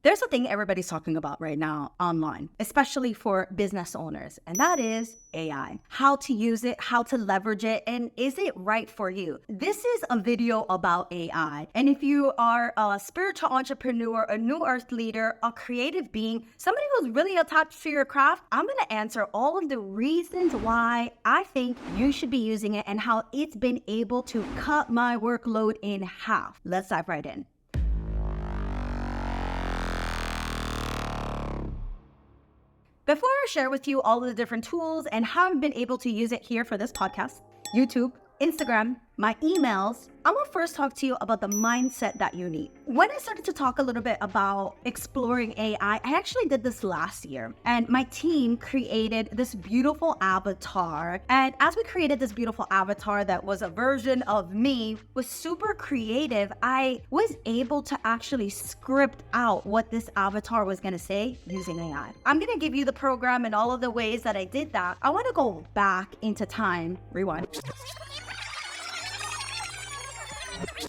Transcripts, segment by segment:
There's a thing everybody's talking about right now online, especially for business owners, and that is AI. How to use it, how to leverage it, and is it right for you? This is a video about AI. And if you are a spiritual entrepreneur, a new earth leader, a creative being, somebody who's really attached to your craft, I'm going to answer all of the reasons why I think you should be using it and how it's been able to cut my workload in half. Let's dive right in. Before I share with you all of the different tools and how I've been able to use it here for this podcast, YouTube, Instagram, my emails, I'm gonna first talk to you about the mindset that you need. When I started to talk a little bit about exploring AI, I actually did this last year, and my team created this beautiful avatar. And as we created this beautiful avatar that was a version of me, was super creative, I was able to actually script out what this avatar was gonna say using AI. I'm gonna give you the program and all of the ways that I did that. I wanna go back into time, rewind.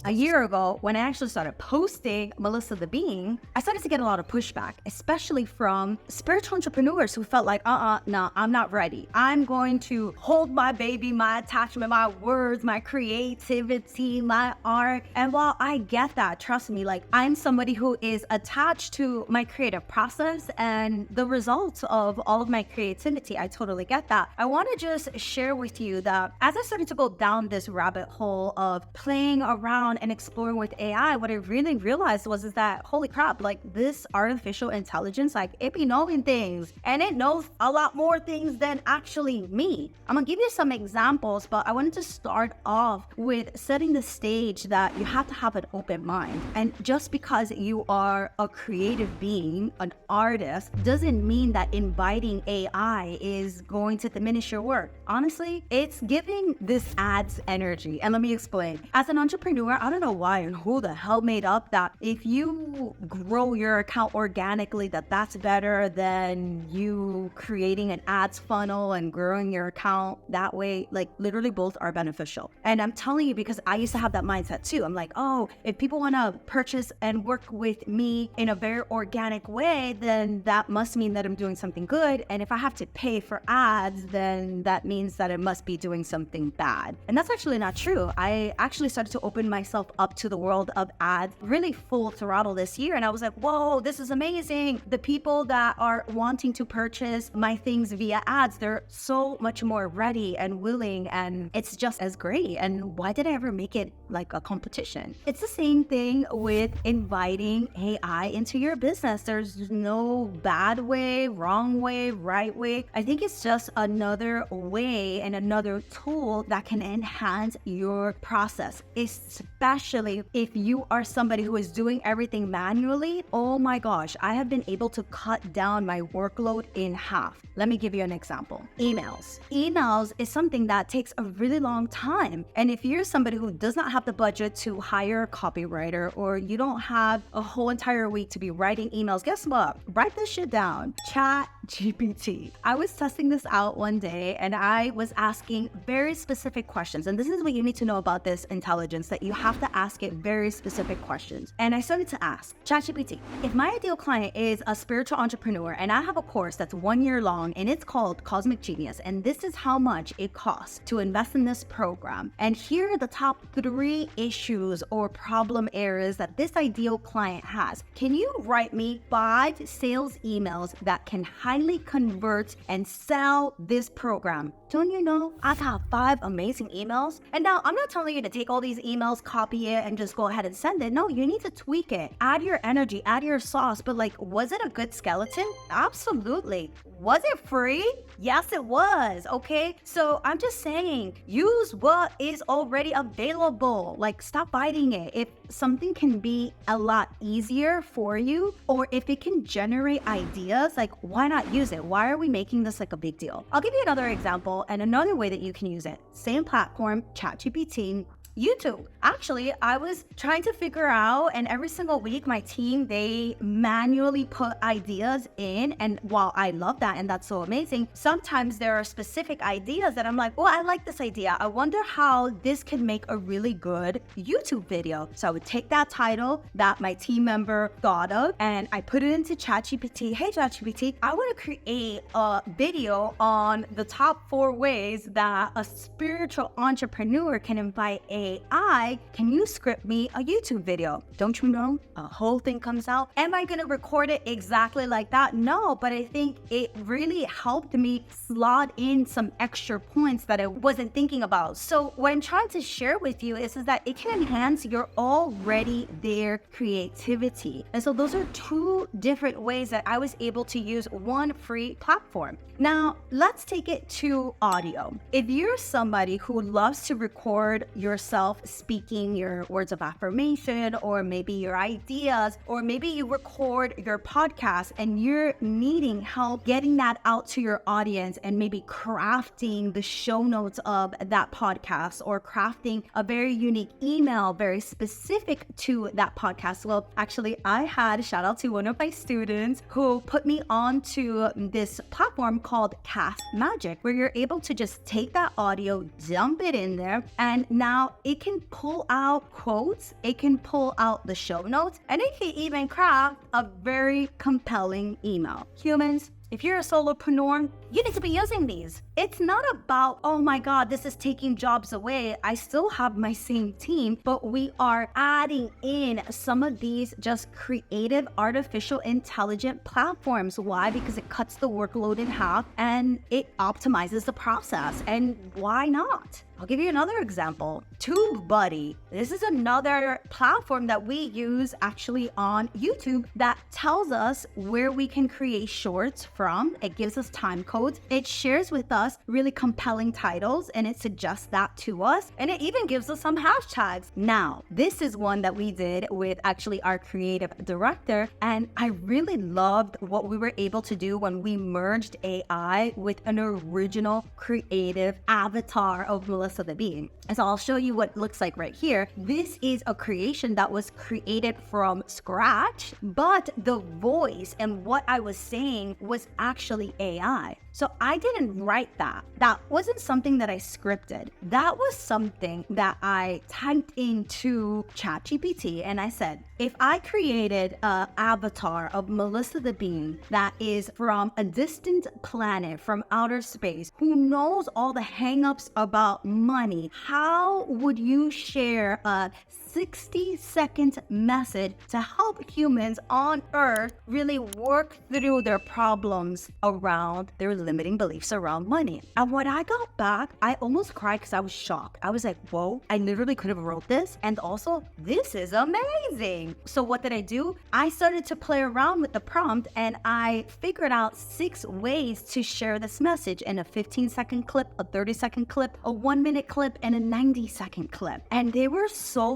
A year ago, when I actually started posting Melissa the Being, I started to get a lot of pushback, especially from spiritual entrepreneurs who felt like, no, I'm not ready. I'm going to hold my baby, my attachment, my words, my creativity, my art. And while I get that, trust me, like I'm somebody who is attached to my creative process and the results of all of my creativity. I totally get that. I want to just share with you that as I started to go down this rabbit hole of playing around and exploring with AI, what I really realized is that, holy crap, like this artificial intelligence, like it be knowing things and it knows a lot more things than actually me. I'm gonna give you some examples, but I wanted to start off with setting the stage that you have to have an open mind. And just because you are a creative being, an artist, doesn't mean that inviting AI is going to diminish your work. Honestly, it's giving this ads energy. And let me explain. As an entrepreneur, I don't know why and who the hell made up that if you grow your account organically, that's better than you creating an ads funnel and growing your account that way. Like literally both are beneficial. And I'm telling you because I used to have that mindset too. I'm like, oh, if people want to purchase and work with me in a very organic way, then that must mean that I'm doing something good. And if I have to pay for ads, then that means that I must be doing something bad. And that's actually not true. I actually started to open myself up to the world of ads really full throttle this year. And I was like, whoa, this is amazing. The people that are wanting to purchase my things via ads, they're so much more ready and willing, and it's just as great. And why did I ever make it like a competition? It's the same thing with inviting AI into your business. There's no bad way, wrong way, right way. I think it's just another way and another tool that can enhance your process, especially if you are somebody who is doing everything manually. Oh my gosh, I have been able to cut down my workload in half. Let me give you an example. Emails. Emails is something that takes a really long time. And if you're somebody who does not have the budget to hire a copywriter, or you don't have a whole entire week to be writing emails, guess what? Write this shit down. ChatGPT. I was testing this out one day and I was asking very specific questions. And this is what you need to know about this intelligence, that you have to ask it very specific questions. And I started to ask ChatGPT, if my ideal client is a spiritual entrepreneur and I have a course that's 1 year long and it's called Cosmic Genius, and this is how much it costs to invest in this program, and here are the top 3 issues or problem areas that this ideal client has, can you write me 5 sales emails that can highly convert and sell this program? Don't you know I got 5 amazing emails? And now I'm not telling you to take all these emails, copy it, and just go ahead and send it. No, you need to tweak it. Add your energy, add your sauce. But like, was it a good skeleton? Absolutely. Was it free? Yes, it was. Okay. So I'm just saying, use what is already available. Like, stop fighting it. If something can be a lot easier for you, or if it can generate ideas, like, why not use it? Why are we making this like a big deal? I'll give you another example and another way that you can use it. Same platform, ChatGPT. YouTube. Actually, I was trying to figure out, and every single week, my team, they manually put ideas in. And while I love that, and that's so amazing, sometimes there are specific ideas that I'm like, oh, I like this idea. I wonder how this can make a really good YouTube video. So I would take that title that my team member thought of, and I put it into ChatGPT. Hey, ChatGPT, I want to create a video on the top 4 ways that a spiritual entrepreneur can invite AI. Can you script me a YouTube video? Don't you know? A whole thing comes out. Am I going to record it exactly like that? No, but I think it really helped me slot in some extra points that I wasn't thinking about. So what I'm trying to share with you is that it can enhance your already there creativity. And so those are 2 different ways that I was able to use one free platform. Now, let's take it to audio. If you're somebody who loves to record yourself speaking your words of affirmation, or maybe your ideas, or maybe you record your podcast and you're needing help getting that out to your audience and maybe crafting the show notes of that podcast, or crafting a very unique email, very specific to that podcast. Well, actually, I had, shout out to one of my students who put me onto this platform called Cast Magic, where you're able to just take that audio, dump it in there, and now it can pull out quotes, it can pull out the show notes, and it can even craft a very compelling email. Humans, if you're a solopreneur, you need to be using these. It's not about, oh my God, this is taking jobs away. I still have my same team, but we are adding in some of these just creative, artificial, intelligent platforms. Why? Because it cuts the workload in half and it optimizes the process. And why not? I'll give you another example. TubeBuddy. This is another platform that we use actually on YouTube that tells us where we can create shorts from. It gives us time codes. It shares with us really compelling titles and it suggests that to us. And it even gives us some hashtags. Now, this is one that we did with actually our creative director. And I really loved what we were able to do when we merged AI with an original creative avatar of Melissa the Bean. And so I'll show you what it looks like right here. This is a creation that was created from scratch, but the voice and what I was saying was actually AI. So I didn't write that. That wasn't something that I scripted. That was something that I typed into ChatGPT and I said, if I created an avatar of Melissa the Bean that is from a distant planet, from outer space, who knows all the hangups about money, how would you share a 60-second message to help humans on Earth really work through their problems around their limiting beliefs around money? And when I got back, I almost cried because I was shocked. I was like, whoa, I literally could have wrote this. And also, this is amazing. So what did I do? I started to play around with the prompt and I figured out 6 ways to share this message in a 15-second clip, a 30-second clip, a 1-minute clip, and a 90-second clip. And they were so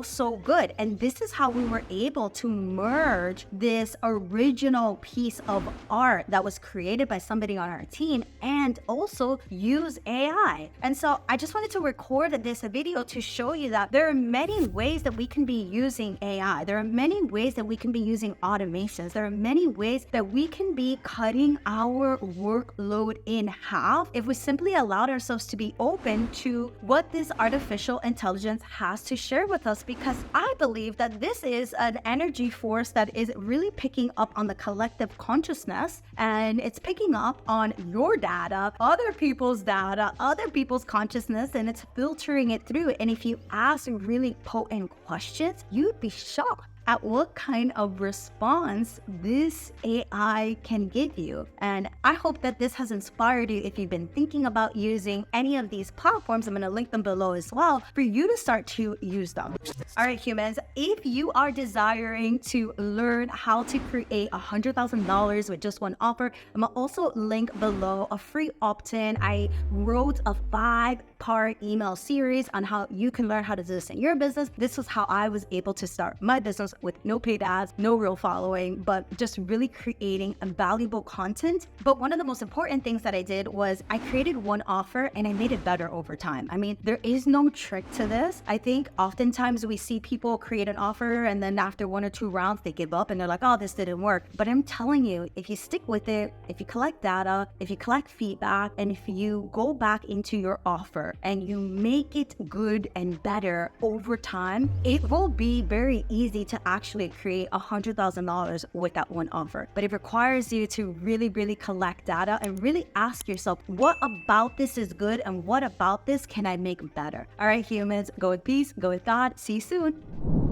good. And this is how we were able to merge this original piece of art that was created by somebody on our team and also use AI. And so I just wanted to record this video to show you that there are many ways that we can be using AI. There are many ways that we can be using automations. There are many ways that we can be cutting our workload in half if we simply allowed ourselves to be open to what this artificial intelligence has to share with us, because I believe that this is an energy force that is really picking up on the collective consciousness, and it's picking up on your data, other people's consciousness, and it's filtering it through. And if you ask really potent questions, you'd be shocked at what kind of response this AI can give you. And I hope that this has inspired you if you've been thinking about using any of these platforms. I'm going to link them below as well for you to start to use them. All right, humans, if you are desiring to learn how to create $100,000 with just one offer, I'm going to also link below a free opt-in. I wrote a 5-part email series on how you can learn how to do this in your business. This was how I was able to start my business videos with no paid ads, no real following, but just really creating a valuable content. But one of the most important things that I did was I created one offer and I made it better over time. I mean, there is no trick to this. I think oftentimes we see people create an offer and then after 1 or 2 rounds, they give up and they're like, oh, this didn't work. But I'm telling you, if you stick with it, if you collect data, if you collect feedback, and if you go back into your offer and you make it good and better over time, it will be very easy to actually create $100,000 with that one offer. But it requires you to really, really collect data and really ask yourself, what about this is good and what about this can I make better? All right, humans, go with peace, go with God. See you soon.